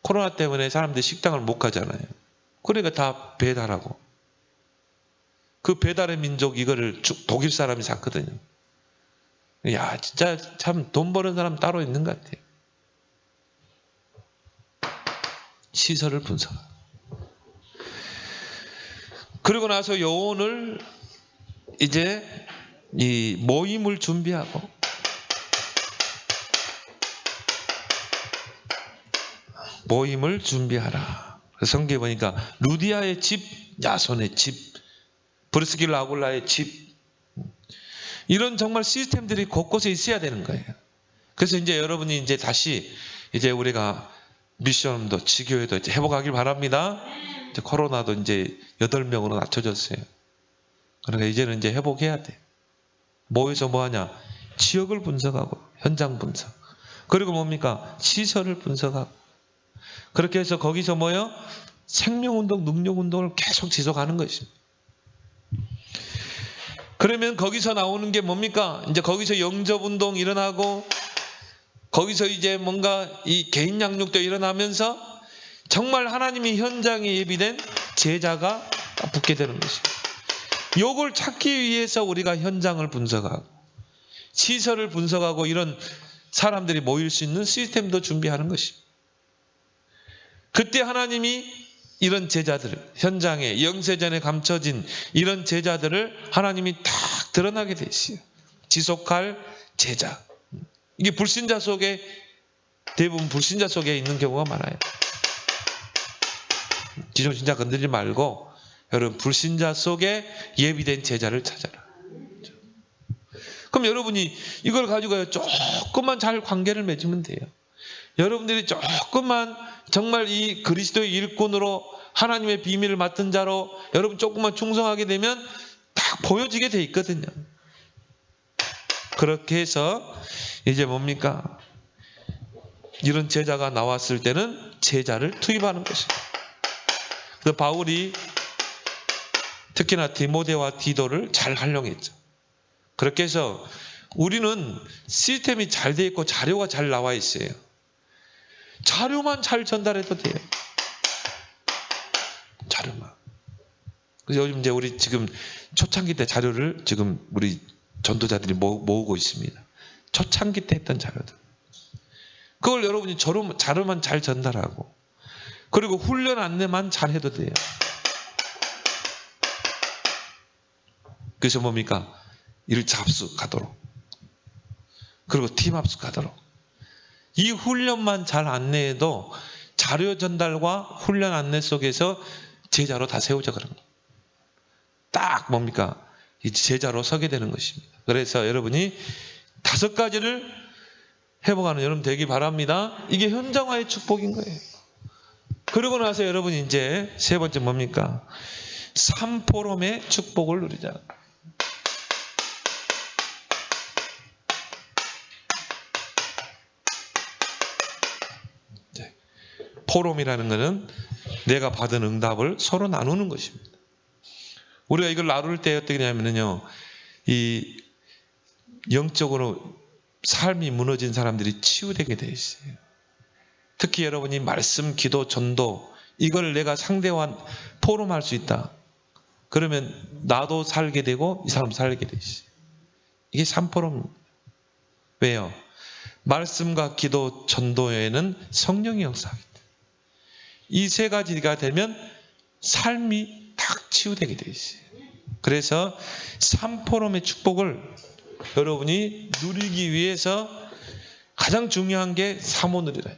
[SPEAKER 1] 코로나 때문에 사람들이 식당을 못 가잖아요. 그러니까 다 배달하고. 그 배달의 민족 이거를 독일 사람이 샀거든요. 야, 진짜 참 돈 버는 사람 따로 있는 것 같아요. 시설을 분석. 그리고 나서 요원을 이제 이 모임을 준비하고 모임을 준비하라. 성경에 보니까 루디아의 집, 야손의 집, 브리스길라 아굴라의 집, 이런 정말 시스템들이 곳곳에 있어야 되는 거예요. 그래서 이제 여러분이 이제 다시 이제 우리가 미션도 지교회도 이제 회복하길 바랍니다. 이제 코로나도 이제 8명으로 낮춰졌어요. 그러니까 이제는 이제 회복해야 돼. 모여서 뭐 하냐? 지역을 분석하고 현장 분석. 그리고 뭡니까? 시설을 분석하고. 그렇게 해서 거기서 뭐요? 생명운동, 능력운동을 계속 지속하는 것입니다. 그러면 거기서 나오는 게 뭡니까? 이제 거기서 영접운동 일어나고 거기서 이제 뭔가 이 개인 양육도 일어나면서 정말 하나님이 현장에 예비된 제자가 붙게 되는 것입니다. 요걸 찾기 위해서 우리가 현장을 분석하고 시설을 분석하고 이런 사람들이 모일 수 있는 시스템도 준비하는 것입니다. 그때 하나님이 이런 제자들을 현장에 영세전에 감춰진 이런 제자들을 하나님이 딱 드러나게 돼 있어요. 지속할 제자. 이게 불신자 속에 대부분 불신자 속에 있는 경우가 많아요. 기존 신자 건들지 말고 여러분 불신자 속에 예비된 제자를 찾아라. 그럼 여러분이 이걸 가지고 조금만 잘 관계를 맺으면 돼요. 여러분들이 조금만 정말 이 그리스도의 일꾼으로 하나님의 비밀을 맡은 자로 여러분 조금만 충성하게 되면 딱 보여지게 돼 있거든요. 그렇게 해서 이제 뭡니까? 이런 제자가 나왔을 때는 제자를 투입하는 것입니다. 그래서 바울이 특히나 디모데와 디도를 잘 활용했죠. 그렇게 해서 우리는 시스템이 잘 돼 있고 자료가 잘 나와 있어요. 자료만 잘 전달해도 돼요. 자료만. 그래서 요즘 이제 우리 지금 초창기 때 자료를 지금 우리 전도자들이 모으고 있습니다. 초창기 때 했던 자료들. 그걸 여러분이 자료만 잘 전달하고 그리고 훈련 안내만 잘 해도 돼요. 그래서 뭡니까? 일차 합숙하도록 그리고 팀 합숙하도록 이 훈련만 잘 안내해도 자료 전달과 훈련 안내 속에서 제자로 다 세우자 그런 거예요. 딱 뭡니까? 이 제자로 서게 되는 것입니다. 그래서 여러분이 5가지를 회복하는 여러분 되기 바랍니다. 이게 현장화의 축복인 거예요. 그러고 나서 여러분이 이제 3번째 뭡니까? 3포럼의 축복을 누리자. 포럼이라는 것은 내가 받은 응답을 서로 나누는 것입니다. 우리가 이걸 나눌 때 어떻게 되냐면요, 이 영적으로 삶이 무너진 사람들이 치유되게 돼 있어요. 특히 여러분이 말씀, 기도, 전도 이걸 내가 상대와 포럼할 수 있다. 그러면 나도 살게 되고 이 사람도 살게 돼 있어요. 이게 3포럼입니다. 왜요? 말씀과 기도, 전도에는 성령이 역사하기 때문에. 이 3가지가 되면 삶이 딱 치유되게 돼 있어요. 그래서 3포럼의 축복을 여러분이 누리기 위해서 가장 중요한 게 사모누리라.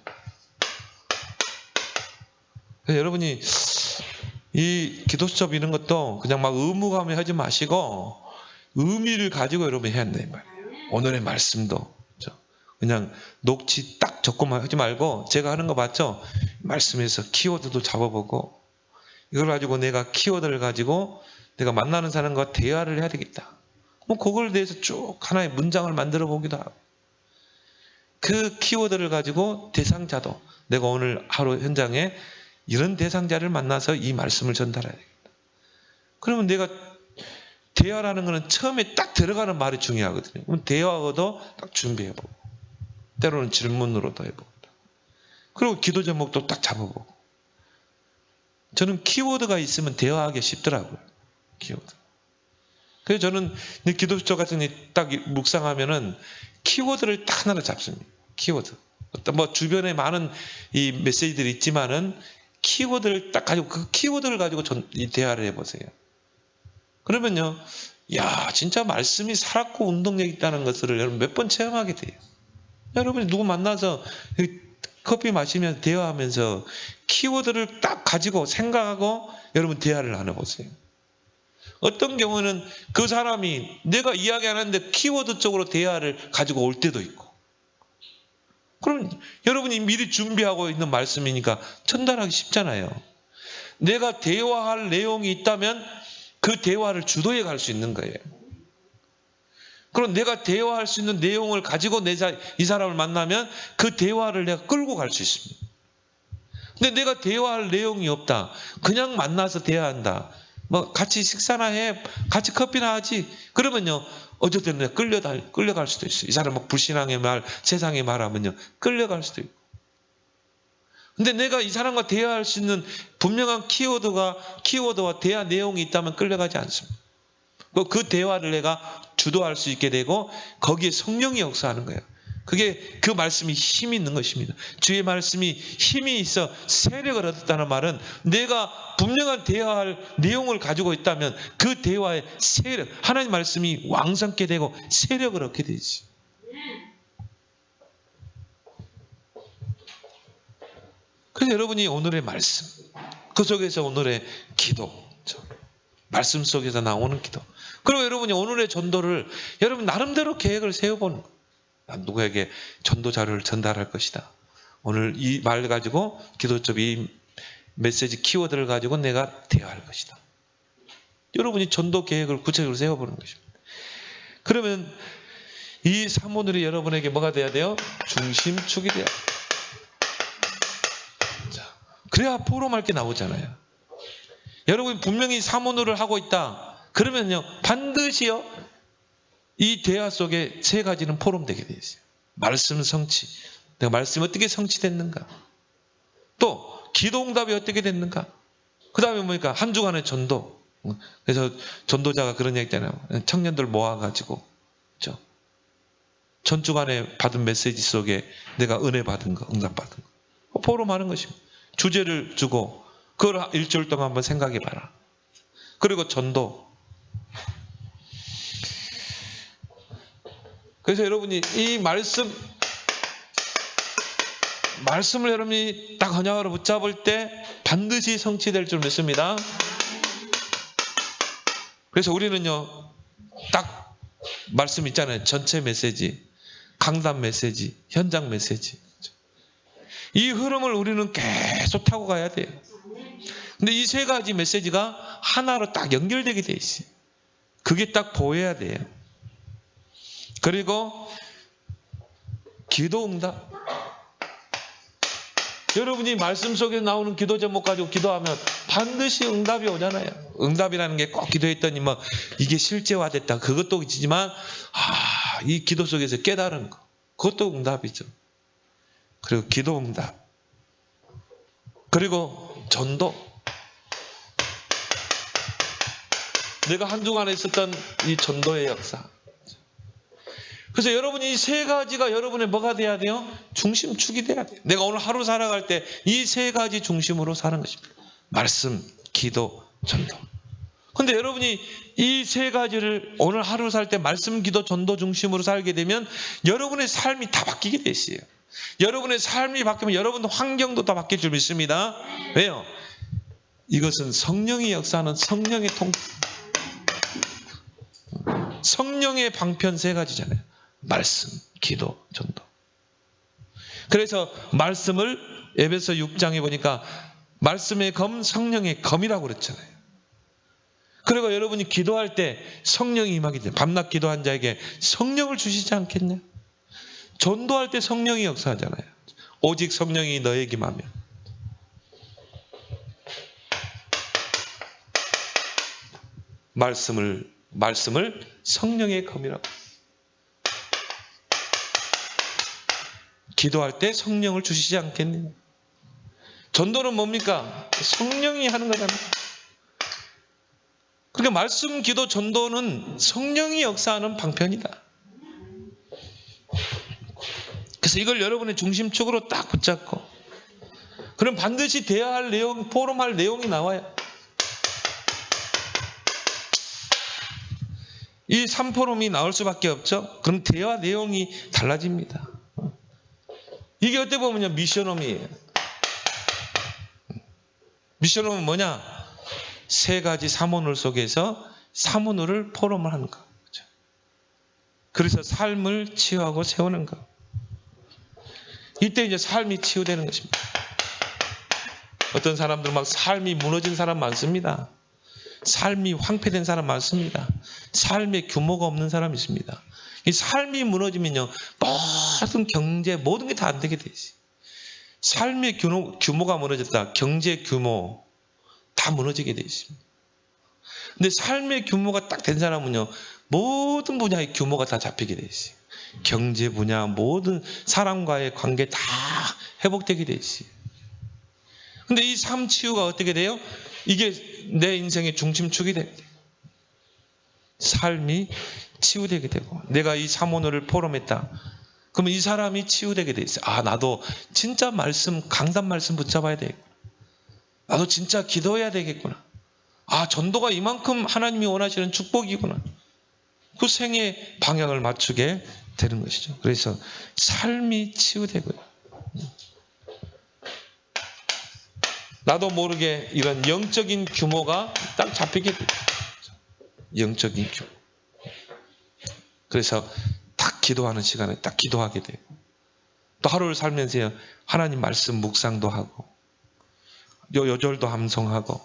[SPEAKER 1] 그래서 여러분이 이 기도 수업 이런 것도 그냥 막 의무감에 하지 마시고 의미를 가지고 여러분이 해야 한다 이 말이에요. 오늘의 말씀도 그냥 녹취 딱 적고만 하지 말고 제가 하는 거 봤죠? 말씀에서 키워드도 잡아보고 이걸 가지고 내가 키워드를 가지고 내가 만나는 사람과 대화를 해야 되겠다. 뭐 그걸 대해서 쭉 하나의 문장을 만들어 보기도 하고 그 키워드를 가지고 대상자도 내가 오늘 하루 현장에 이런 대상자를 만나서 이 말씀을 전달해야 되겠다. 그러면 내가 대화라는 거는 처음에 딱 들어가는 말이 중요하거든요. 그럼 대화도 딱 준비해보고 때로는 질문으로도 해보고 그리고 기도 제목도 딱 잡아보고 저는 키워드가 있으면 대화하기 쉽더라고요. 키워드. 그래서 저는 기도 수업 같은 게 딱 묵상하면은 키워드를 딱 하나로 잡습니다. 키워드. 어떤 뭐 주변에 많은 이 메시지들이 있지만은 키워드를 딱 가지고 그 키워드를 가지고 이 대화를 해보세요. 그러면요, 야 진짜 말씀이 살았고 운동력 있다는 것을 여러분 몇 번 체험하게 돼요. 여러분이 누구 만나서 커피 마시면서 대화하면서 키워드를 딱 가지고 생각하고 여러분 대화를 나눠보세요. 어떤 경우는 그 사람이 내가 이야기 안 하는데 키워드 쪽으로 대화를 가지고 올 때도 있고 그럼 여러분이 미리 준비하고 있는 말씀이니까 전달하기 쉽잖아요. 내가 대화할 내용이 있다면 그 대화를 주도해 갈 수 있는 거예요. 그럼 내가 대화할 수 있는 내용을 가지고 이 사람을 만나면 그 대화를 내가 끌고 갈 수 있습니다. 근데 내가 대화할 내용이 없다. 그냥 만나서 대화한다. 뭐 같이 식사나 해, 같이 커피나 하지. 그러면요 어쨌든 내가 끌려갈 수도 있어요. 이 사람 막 불신앙의 말, 세상의 말하면요 끌려갈 수도 있고. 근데 내가 이 사람과 대화할 수 있는 분명한 키워드와 대화 내용이 있다면 끌려가지 않습니다. 그 대화를 내가 주도할 수 있게 되고 거기에 성령이 역사하는 거예요. 그게 그 말씀이 힘이 있는 것입니다. 주의 말씀이 힘이 있어 세력을 얻었다는 말은 내가 분명한 대화할 내용을 가지고 있다면 그 대화의 세력, 하나님 말씀이 왕성케 되고 세력을 얻게 되지. 그래서 여러분이 오늘의 말씀, 그 속에서 오늘의 기도, 말씀 속에서 나오는 기도, 그리고 여러분이 오늘의 전도를 여러분 나름대로 계획을 세워보는 거예요. 난 누구에게 전도 자료를 전달할 것이다. 오늘 이 말 가지고 기도적 이 메시지 키워드를 가지고 내가 대화할 것이다. 여러분이 전도 계획을 구체적으로 세워보는 것입니다. 그러면 이 사모늘이 여러분에게 뭐가 돼야 돼요? 중심축이 돼야 돼요. 자, 그래야 포럼할 게 나오잖아요. 여러분이 분명히 사모늘을 하고 있다. 그러면요 반드시요 이 대화 속에 3가지는 포럼되게 되어 있어요. 말씀 성취, 내가 말씀이 어떻게 성취됐는가, 또 기도응답이 어떻게 됐는가, 그 다음에 뭡니까 한 주간의 전도. 그래서 전도자가 그런 얘기 있잖아요. 청년들 모아가지고 그렇죠? 전주간에 받은 메시지 속에 내가 은혜 받은 거, 응답 받은 거 포럼하는 것입니다. 주제를 주고 그걸 일주일 동안 한번 생각해 봐라. 그리고 전도. 그래서 여러분이 이 말씀을 여러분이 딱 언약으로 붙잡을 때 반드시 성취될 줄 믿습니다. 그래서 우리는요 딱 말씀 있잖아요. 전체 메시지, 강단 메시지, 현장 메시지. 이 흐름을 우리는 계속 타고 가야 돼요. 근데 이 세 가지 메시지가 하나로 딱 연결되게 돼 있어요. 그게 딱 보여야 돼요. 그리고 기도 응답. 여러분이 말씀 속에 나오는 기도 제목 가지고 기도하면 반드시 응답이 오잖아요. 응답이라는 게 꼭 기도했더니 뭐 이게 실제화됐다. 그것도 있지만 이 기도 속에서 깨달은 거. 그것도 응답이죠. 그리고 기도 응답. 그리고 전도. 내가 한 주간에 있었던 이 전도의 역사. 그래서 여러분이 이 세 가지가 여러분의 뭐가 돼야 돼요? 중심축이 돼야 돼요. 내가 오늘 하루 살아갈 때 이 세 가지 중심으로 사는 것입니다. 말씀, 기도, 전도. 근데 여러분이 이 세 가지를 오늘 하루 살 때 말씀, 기도, 전도 중심으로 살게 되면 여러분의 삶이 다 바뀌게 돼 있어요. 여러분의 삶이 바뀌면 여러분의 환경도 다 바뀔 줄 믿습니다. 왜요? 이것은 성령이 역사하는 성령의 방편 세 가지잖아요. 말씀, 기도, 전도. 그래서 말씀을 에베소 6장에 보니까 말씀의 검, 성령의 검이라고 그랬잖아요. 그리고 여러분이 기도할 때 성령이 임하게 돼요. 밤낮 기도한 자에게 성령을 주시지 않겠냐? 전도할 때 성령이 역사하잖아요. 오직 성령이 너에게 임하면. 말씀을 성령의 검이라고. 기도할 때 성령을 주시지 않겠느냐. 전도는 뭡니까? 성령이 하는 거잖아요. 그러니까 말씀, 기도, 전도는 성령이 역사하는 방편이다. 그래서 이걸 여러분의 중심축으로 딱 붙잡고, 그럼 반드시 대화할 내용, 포럼할 내용이 나와요. 이 3포럼이 나올 수밖에 없죠. 그럼 대화 내용이 달라집니다. 이게 어떻게 보면요, 미션홈이에요. 미션홈은 뭐냐? 세 가지 사문을 속에서 사문을 포럼을 하는 거. 그래서 삶을 치유하고 세우는 거. 이때 이제 삶이 치유되는 것입니다. 어떤 사람들 막 삶이 무너진 사람 많습니다. 삶이 황폐된 사람 많습니다. 삶의 규모가 없는 사람이 있습니다. 이 삶이 무너지면요, 모든 경제, 모든 게 다 안 되게 돼 있어요. 삶의 규모가 무너졌다. 경제 규모 다 무너지게 돼 있습니다. 근데 삶의 규모가 딱 된 사람은요, 모든 분야의 규모가 다 잡히게 돼 있어요. 경제 분야, 모든 사람과의 관계 다 회복되게 돼 있어요. 근데 이 삶 치유가 어떻게 돼요? 이게 내 인생의 중심축이 돼야 돼요. 삶이 치유되게 되고, 내가 이 사모노를 포럼했다. 그러면 이 사람이 치유되게 돼 있어요. 아, 나도 진짜 말씀, 강단 말씀 붙잡아야 되겠구나. 나도 진짜 기도해야 되겠구나. 아, 전도가 이만큼 하나님이 원하시는 축복이구나. 그 생의 방향을 맞추게 되는 것이죠. 그래서 삶이 치유되고요. 나도 모르게 이런 영적인 규모가 딱 잡히게 돼요. 영적인 규모. 그래서 딱 기도하는 시간에 딱 기도하게 되고, 또 하루를 살면서 하나님 말씀 묵상도 하고, 요절도 함송하고,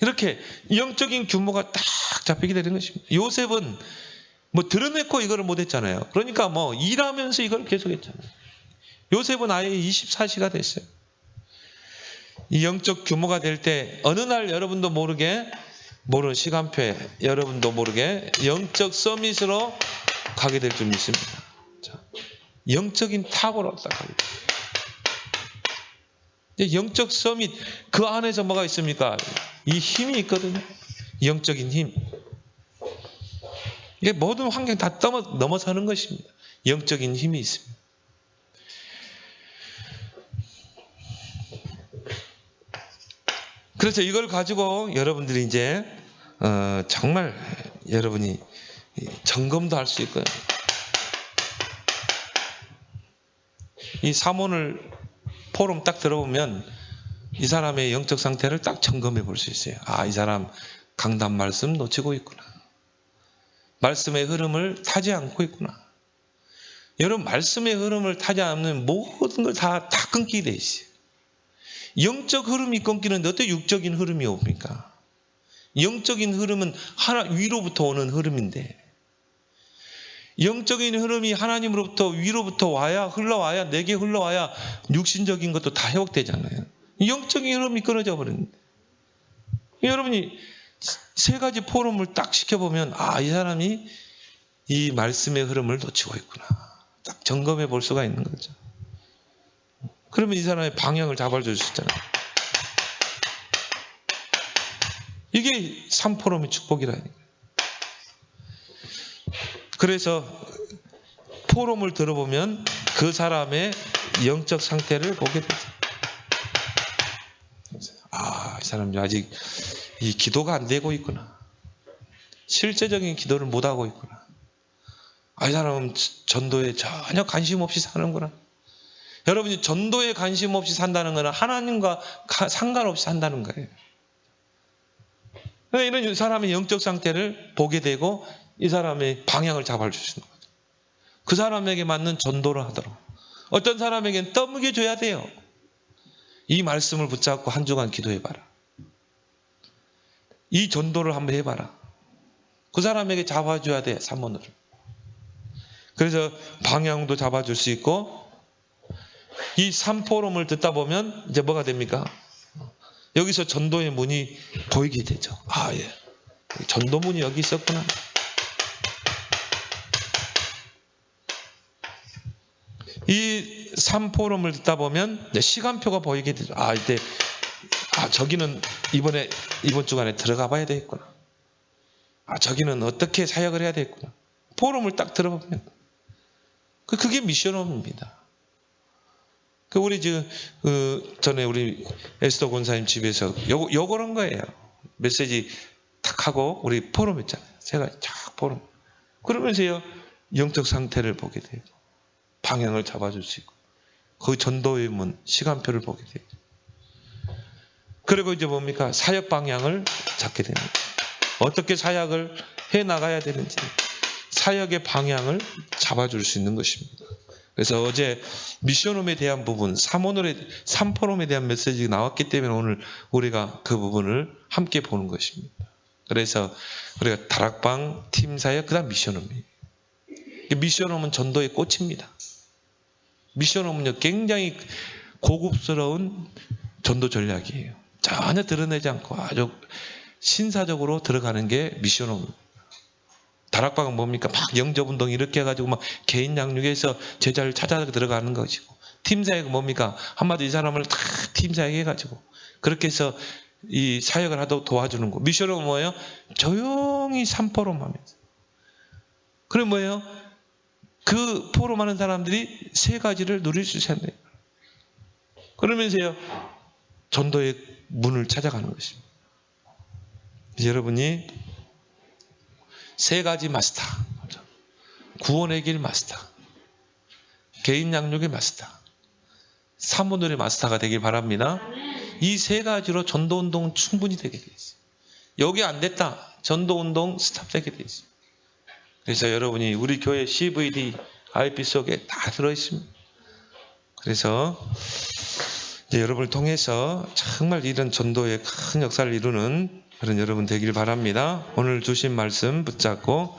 [SPEAKER 1] 이렇게 영적인 규모가 딱 잡히게 되는 것입니다. 요셉은 뭐 드러내고 이거를 못했잖아요. 그러니까 뭐 일하면서 이걸 계속했잖아요. 요셉은 아예 24시가 됐어요. 이 영적 규모가 될 때 어느 날 여러분도 모르게, 모르는 시간표에 여러분도 모르게 영적 서밋으로 가게 될 줄 믿습니다. 자, 영적인 탑으로 딱 가게 돼요. 영적 서밋, 그 안에서 뭐가 있습니까? 이 힘이 있거든요. 영적인 힘. 이게 모든 환경 다 넘어서는 것입니다. 영적인 힘이 있습니다. 그래서 이걸 가지고 여러분들이 이제 정말 여러분이 점검도 할 수 있고요. 이 사모를 포럼 딱 들어보면 이 사람의 영적 상태를 딱 점검해 볼 수 있어요. 아, 이 사람 강단 말씀 놓치고 있구나. 말씀의 흐름을 타지 않고 있구나. 여러분, 말씀의 흐름을 타지 않으면 모든 걸 다 끊기게 돼 있어요. 영적 흐름이 끊기는데 어떻게 육적인 흐름이 옵니까? 영적인 흐름은 하나 위로부터 오는 흐름인데, 영적인 흐름이 하나님으로부터 위로부터 와야, 흘러와야, 내게 흘러와야 육신적인 것도 다 회복되잖아요. 영적인 흐름이 끊어져 버립니다. 여러분이 세 가지 포럼을 딱 시켜보면, 아, 이 사람이 이 말씀의 흐름을 놓치고 있구나. 딱 점검해 볼 수가 있는 거죠. 그러면 이 사람의 방향을 잡아줄 수 있잖아요. 이게 3포럼의 축복이라니까요. 그래서 포럼을 들어보면 그 사람의 영적 상태를 보게 되죠. 아, 이 사람이 아직 이 기도가 안 되고 있구나. 실제적인 기도를 못하고 있구나. 아, 이 사람은 전도에 전혀 관심 없이 사는구나. 여러분이 전도에 관심 없이 산다는 것은 하나님과 상관없이 산다는 거예요. 이런 사람의 영적 상태를 보게 되고 이 사람의 방향을 잡아줄 수 있는 거죠. 그 사람에게 맞는 전도를 하도록. 어떤 사람에게는 떠먹여줘야 돼요. 이 말씀을 붙잡고 한 주간 기도해봐라. 이 전도를 한번 해봐라. 그 사람에게 잡아줘야 돼, 사모를. 그래서 방향도 잡아줄 수 있고, 이 3포럼을 듣다 보면 이제 뭐가 됩니까? 여기서 전도의 문이 보이게 되죠. 아, 예. 전도문이 여기 있었구나. 이 3포럼을 듣다 보면 시간표가 보이게 되죠. 아, 이때, 저기는 이번 주간에 들어가 봐야 되겠구나. 아, 저기는 어떻게 사역을 해야 되겠구나. 포럼을 딱 들어보면. 그게 미션홈입니다. 우리 전에 우리 에스더 권사님 집에서 요거런 거예요. 메시지 탁 하고 우리 포럼 했잖아요. 제가 쫙 포럼. 그러면서요, 영적 상태를 보게 되고, 방향을 잡아줄 수 있고, 그 전도의 문, 시간표를 보게 되고. 그리고 이제 뭡니까? 사역 방향을 잡게 됩니다. 어떻게 사역을 해 나가야 되는지, 사역의 방향을 잡아줄 수 있는 것입니다. 그래서 어제 미션홈에 대한 부분, 3포럼에 대한 메시지가 나왔기 때문에 오늘 우리가 그 부분을 함께 보는 것입니다. 그래서 우리가 다락방, 팀사역, 그 다음 미션홈이에요. 미션홈은 전도의 꽃입니다. 미션홈은요, 굉장히 고급스러운 전도 전략이에요. 전혀 드러내지 않고 아주 신사적으로 들어가는 게 미션홈입니다. 다락방은 뭡니까? 막 영접운동 이렇게 해가지고 막 개인 양육에서 제자를 찾아 들어가는 것이고, 팀사역은 뭡니까? 한마디 이 사람을 다 팀사역 해가지고 그렇게 해서 이 사역을 하도록 도와주는 거. 미션은 뭐예요? 조용히 3포럼 하면서. 그럼 뭐예요? 그 포럼 하는 사람들이 세 가지를 누릴 수 있어야 돼요. 그러면서요, 전도의 문을 찾아가는 것입니다. 여러분이 세 가지 마스터, 구원의 길 마스터, 개인 양육의 마스터, 사모들의 마스터가 되길 바랍니다. 이 세 가지로 전도운동은 충분히 되게 돼 있어요. 여기 안 됐다, 전도운동 스탑되게 돼 있어요. 그래서 여러분이 우리 교회 CVD, IP 속에 다 들어있습니다. 그래서 이제 여러분을 통해서 정말 이런 전도에 큰 역사를 이루는 그런 여러분 되길 바랍니다. 오늘 주신 말씀 붙잡고